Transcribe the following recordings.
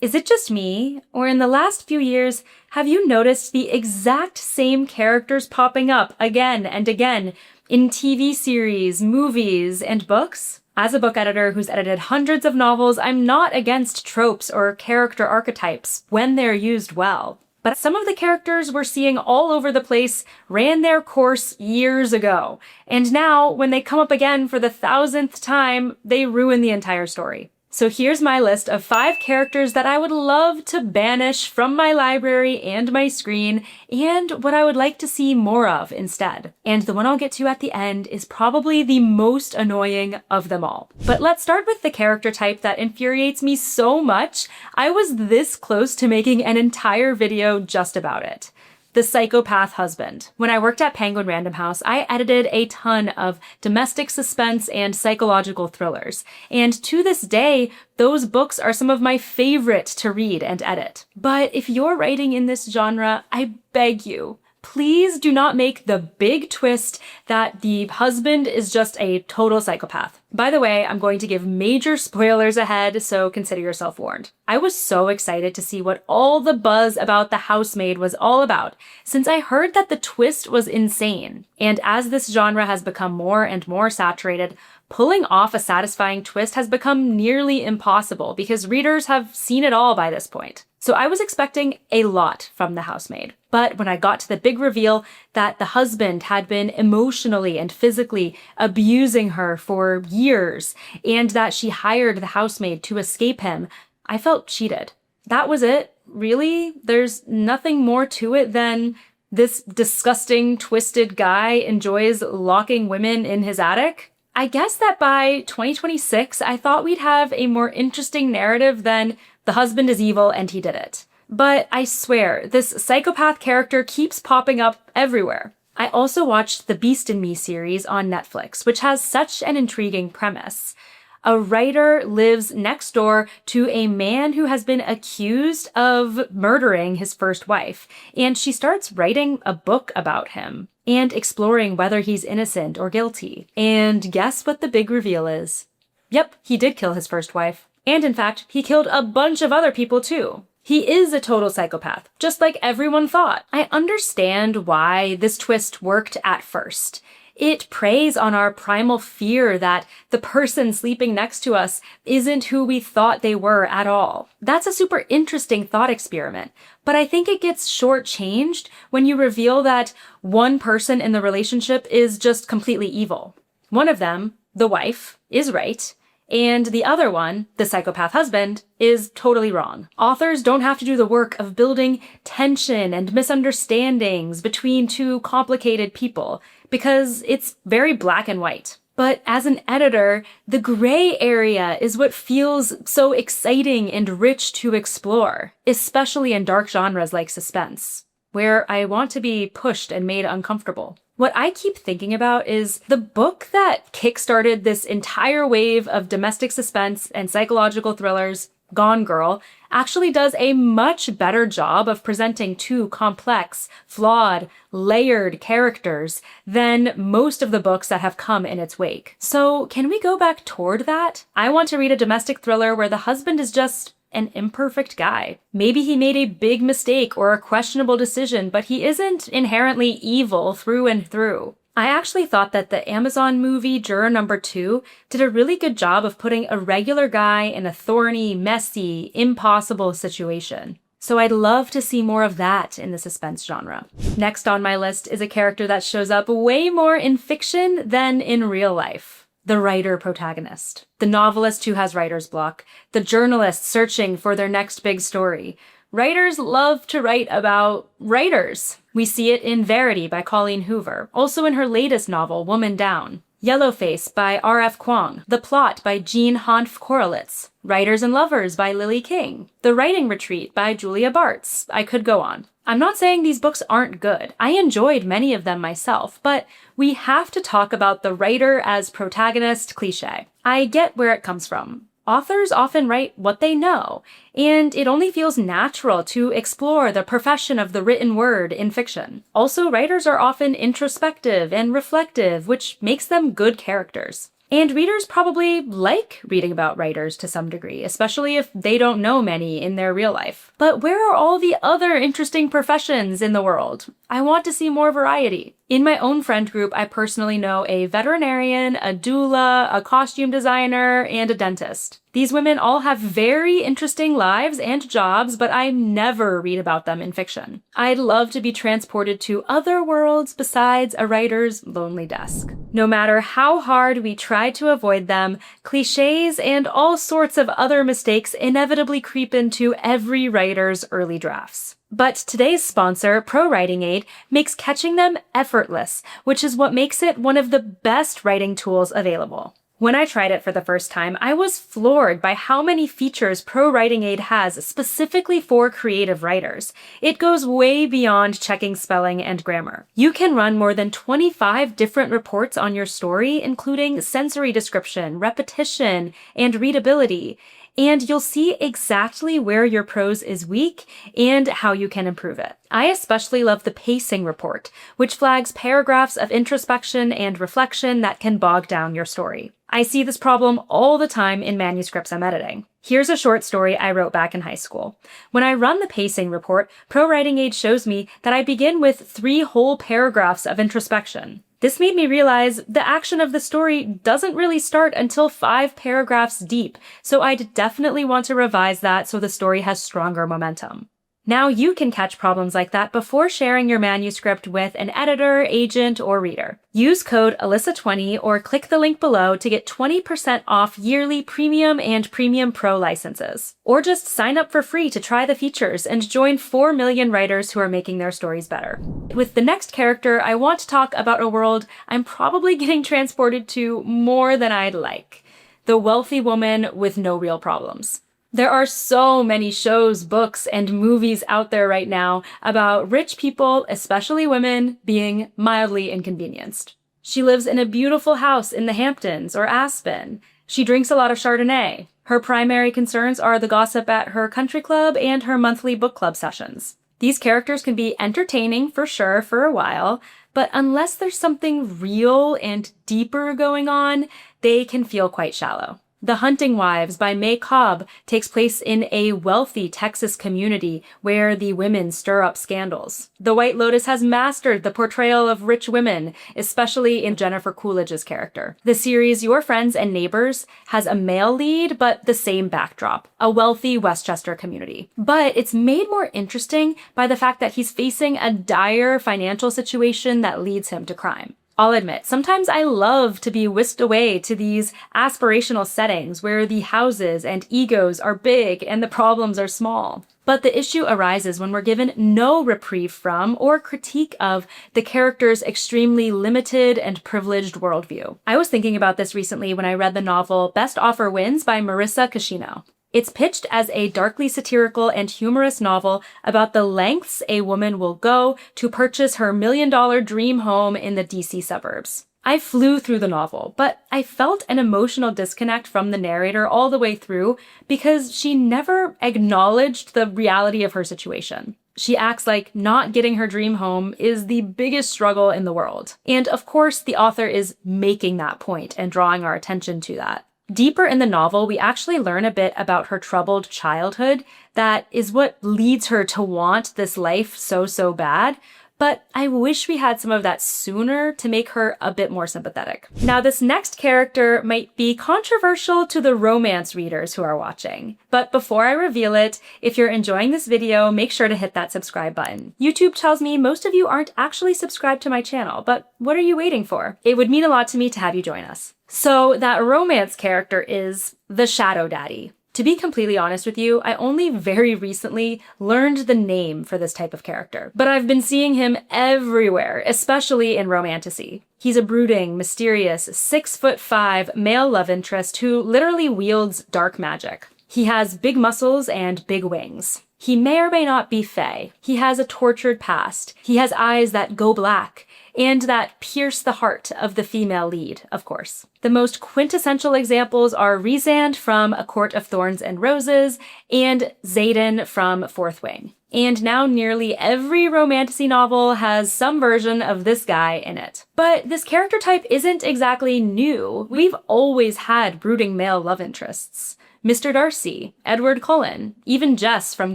Is it just me, or in the last few years, have you noticed the exact same characters popping up again and again in TV series, movies, and books? As a book editor who's edited hundreds of novels, I'm not against tropes or character archetypes when they're used well. But some of the characters we're seeing all over the place ran their course years ago, and now, when they come up again for the 1,000th time, they ruin the entire story. So here's my list of 5 characters that I would love to banish from my library and my screen, and what I would like to see more of instead. And the one I'll get to at the end is probably the most annoying of them all. But let's start with the character type that infuriates me so much, I was this close to making an entire video just about it. The Psychopath Husband. When I worked at Penguin Random House, I edited a ton of domestic suspense and psychological thrillers. And to this day, those books are some of my favorite to read and edit. But if you're writing in this genre, I beg you, please do not make the big twist that the husband is just a total psychopath. By the way, I'm going to give major spoilers ahead, so consider yourself warned. I was so excited to see what all the buzz about the housemaid was all about, since I heard that the twist was insane. And as this genre has become more and more saturated, pulling off a satisfying twist has become nearly impossible because readers have seen it all by this point. So I was expecting a lot from the housemaid. But when I got to the big reveal that the husband had been emotionally and physically abusing her for years, and that she hired the housemaid to escape him, I felt cheated. That was it? Really? There's nothing more to it than this disgusting, twisted guy enjoys locking women in his attic? I guess that by 2026, I thought we'd have a more interesting narrative than the husband is evil and he did it. But I swear, this psychopath character keeps popping up everywhere. I also watched the Beast in Me series on Netflix, which has such an intriguing premise. A writer lives next door to a man who has been accused of murdering his first wife, and she starts writing a book about him and exploring whether he's innocent or guilty. And guess what the big reveal is? Yep, he did kill his first wife. And in fact, he killed a bunch of other people too. He is a total psychopath, just like everyone thought. I understand why this twist worked at first. It preys on our primal fear that the person sleeping next to us isn't who we thought they were at all. That's a super interesting thought experiment, but I think it gets shortchanged when you reveal that one person in the relationship is just completely evil. One of them, the wife, is right, and the other one, the psychopath husband, is totally wrong. Authors don't have to do the work of building tension and misunderstandings between two complicated people, because it's very black and white. But as an editor, the gray area is what feels so exciting and rich to explore, especially in dark genres like suspense, where I want to be pushed and made uncomfortable. What I keep thinking about is the book that kickstarted this entire wave of domestic suspense and psychological thrillers, Gone Girl, actually does a much better job of presenting two complex, flawed, layered characters than most of the books that have come in its wake. So can we go back toward that? I want to read a domestic thriller where the husband is just an imperfect guy. Maybe he made a big mistake or a questionable decision, but he isn't inherently evil through and through. I actually thought that the Amazon movie Juror Number 2 did a really good job of putting a regular guy in a thorny, messy, impossible situation. So I'd love to see more of that in the suspense genre. Next on my list is a character that shows up way more in fiction than in real life. The writer protagonist. The novelist who has writer's block. The journalist searching for their next big story. Writers love to write about writers. We see it in Verity by Colleen Hoover, also in her latest novel, Woman Down. Yellowface by R.F. Kuang. The Plot by Jean Hanf Korelitz. Writers and Lovers by Lily King. The Writing Retreat by Julia Bartz. I could go on. I'm not saying these books aren't good. I enjoyed many of them myself, but we have to talk about the writer as protagonist cliché. I get where it comes from. Authors often write what they know, and it only feels natural to explore the profession of the written word in fiction. Also, writers are often introspective and reflective, which makes them good characters. And readers probably like reading about writers to some degree, especially if they don't know many in their real life. But where are all the other interesting professions in the world? I want to see more variety. In my own friend group, I personally know a veterinarian, a doula, a costume designer, and a dentist. These women all have very interesting lives and jobs, but I never read about them in fiction. I'd love to be transported to other worlds besides a writer's lonely desk. No matter how hard we try to avoid them, cliches and all sorts of other mistakes inevitably creep into every writer's early drafts. But today's sponsor, Pro Writing Aid, makes catching them effortless, which is what makes it one of the best writing tools available. When I tried it for the first time, I was floored by how many features Pro Writing Aid has specifically for creative writers. It goes way beyond checking spelling and grammar. You can run more than 25 different reports on your story, including sensory description, repetition, and readability. And you'll see exactly where your prose is weak and how you can improve it. I especially love the pacing report, which flags paragraphs of introspection and reflection that can bog down your story. I see this problem all the time in manuscripts I'm editing. Here's a short story I wrote back in high school. When I run the pacing report, Pro Writing Aid shows me that I begin with 3 whole paragraphs of introspection. This made me realize the action of the story doesn't really start until 5 paragraphs deep, so I'd definitely want to revise that so the story has stronger momentum. Now you can catch problems like that before sharing your manuscript with an editor, agent, or reader. Use code Alyssa20 or click the link below to get 20% off yearly Premium and Premium Pro licenses. Or just sign up for free to try the features and join 4 million writers who are making their stories better. With the next character, I want to talk about a world I'm probably getting transported to more than I'd like. The wealthy woman with no real problems. There are so many shows, books, and movies out there right now about rich people, especially women, being mildly inconvenienced. She lives in a beautiful house in the Hamptons or Aspen. She drinks a lot of Chardonnay. Her primary concerns are the gossip at her country club and her monthly book club sessions. These characters can be entertaining for sure for a while, but unless there's something real and deeper going on, they can feel quite shallow. The Hunting Wives by May Cobb takes place in a wealthy Texas community where the women stir up scandals. The White Lotus has mastered the portrayal of rich women, especially in Jennifer Coolidge's character. The series Your Friends and Neighbors has a male lead, but the same backdrop, a wealthy Westchester community. But it's made more interesting by the fact that he's facing a dire financial situation that leads him to crime. I'll admit, sometimes I love to be whisked away to these aspirational settings where the houses and egos are big and the problems are small. But the issue arises when we're given no reprieve from or critique of the character's extremely limited and privileged worldview. I was thinking about this recently when I read the novel Best Offer Wins by Marissa Caccino. It's pitched as a darkly satirical and humorous novel about the lengths a woman will go to purchase her $1 million dream home in the DC suburbs. I flew through the novel, but I felt an emotional disconnect from the narrator all the way through because she never acknowledged the reality of her situation. She acts like not getting her dream home is the biggest struggle in the world. And of course, the author is making that point and drawing our attention to that. Deeper in the novel, we actually learn a bit about her troubled childhood that is what leads her to want this life so bad. But I wish we had some of that sooner to make her a bit more sympathetic. Now, this next character might be controversial to the romance readers who are watching. But before I reveal it, if you're enjoying this video, make sure to hit that subscribe button. YouTube tells me most of you aren't actually subscribed to my channel, but what are you waiting for? It would mean a lot to me to have you join us. So that romance character is the Shadow Daddy. To be completely honest with you, I only very recently learned the name for this type of character, but I've been seeing him everywhere, especially in romantasy. He's a brooding, mysterious, 6'5" male love interest who literally wields dark magic. He has big muscles and big wings. He may or may not be fae. He has a tortured past. He has eyes that go black, and that pierce the heart of the female lead, of course. The most quintessential examples are Rhysand from A Court of Thorns and Roses and Xaden from Fourth Wing. And now nearly every romantasy novel has some version of this guy in it. But this character type isn't exactly new. We've always had brooding male love interests. Mr. Darcy, Edward Cullen, even Jess from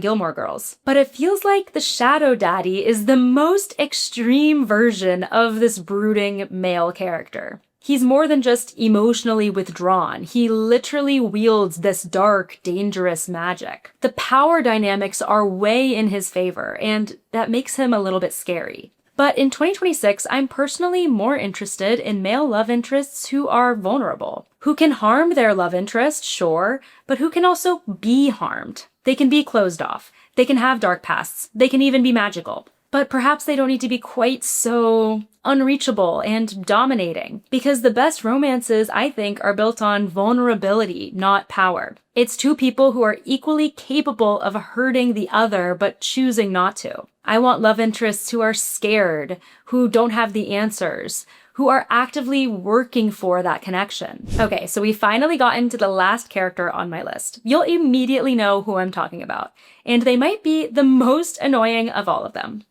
Gilmore Girls. But it feels like the Shadow Daddy is the most extreme version of this brooding male character. He's more than just emotionally withdrawn. He literally wields this dark, dangerous magic. The power dynamics are way in his favor, and that makes him a little bit scary. But in 2026, I'm personally more interested in male love interests who are vulnerable, who can harm their love interest, sure, but who can also be harmed. They can be closed off. They can have dark pasts. They can even be magical. But perhaps they don't need to be quite so unreachable and dominating, because the best romances, I think, are built on vulnerability, not power. It's two people who are equally capable of hurting the other, but choosing not to. I want love interests who are scared, who don't have the answers, who are actively working for that connection. Okay, so we finally got into the last character on my list. You'll immediately know who I'm talking about, and they might be the most annoying of all of them.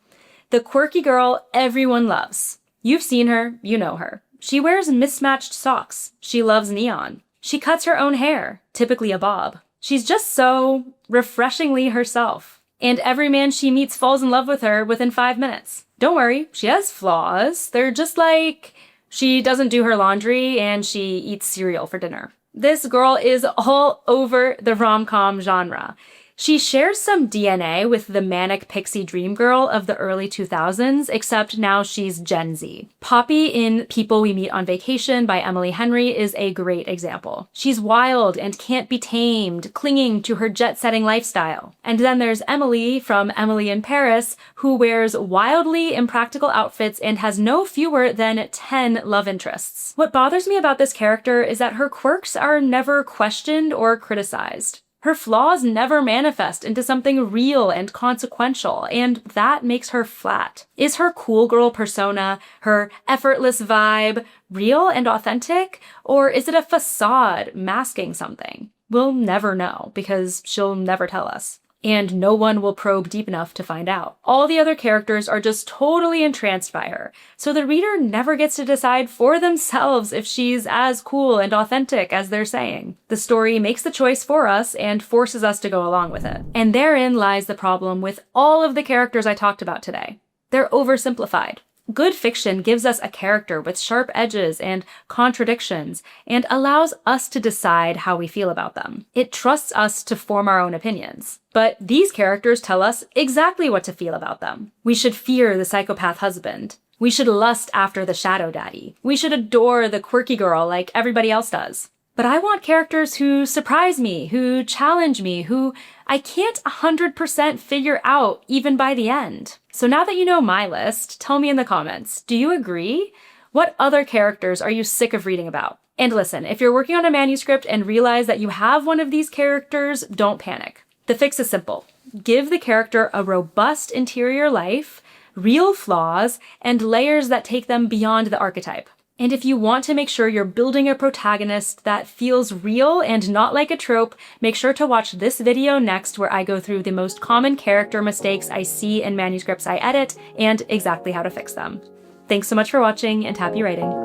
The quirky girl everyone loves. You've seen her, you know her. She wears mismatched socks. She loves neon. She cuts her own hair, typically a bob. She's just so refreshingly herself. And every man she meets falls in love with her within 5 minutes. Don't worry, she has flaws. They're just like she doesn't do her laundry and she eats cereal for dinner. This girl is all over the rom-com genre. She shares some DNA with the manic pixie dream girl of the early 2000s, except now she's Gen Z. Poppy in People We Meet on Vacation by Emily Henry is a great example. She's wild and can't be tamed, clinging to her jet-setting lifestyle. And then there's Emily from Emily in Paris, who wears wildly impractical outfits and has no fewer than 10 love interests. What bothers me about this character is that her quirks are never questioned or criticized. Her flaws never manifest into something real and consequential, and that makes her flat. Is her cool girl persona, her effortless vibe, real and authentic, or is it a facade masking something? We'll never know, because she'll never tell us. And no one will probe deep enough to find out. All the other characters are just totally entranced by her, so the reader never gets to decide for themselves if she's as cool and authentic as they're saying. The story makes the choice for us and forces us to go along with it. And therein lies the problem with all of the characters I talked about today. They're oversimplified. Good fiction gives us a character with sharp edges and contradictions and allows us to decide how we feel about them. It trusts us to form our own opinions. But these characters tell us exactly what to feel about them. We should fear the psychopath husband. We should lust after the shadow daddy. We should adore the quirky girl like everybody else does. But I want characters who surprise me, who challenge me, who I can't 100% figure out even by the end. So now that you know my list, tell me in the comments, do you agree? What other characters are you sick of reading about? And listen, if you're working on a manuscript and realize that you have one of these characters, don't panic. The fix is simple. Give the character a robust interior life, real flaws, and layers that take them beyond the archetype. And if you want to make sure you're building a protagonist that feels real and not like a trope, make sure to watch this video next where I go through the most common character mistakes I see in manuscripts I edit and exactly how to fix them. Thanks so much for watching and happy writing.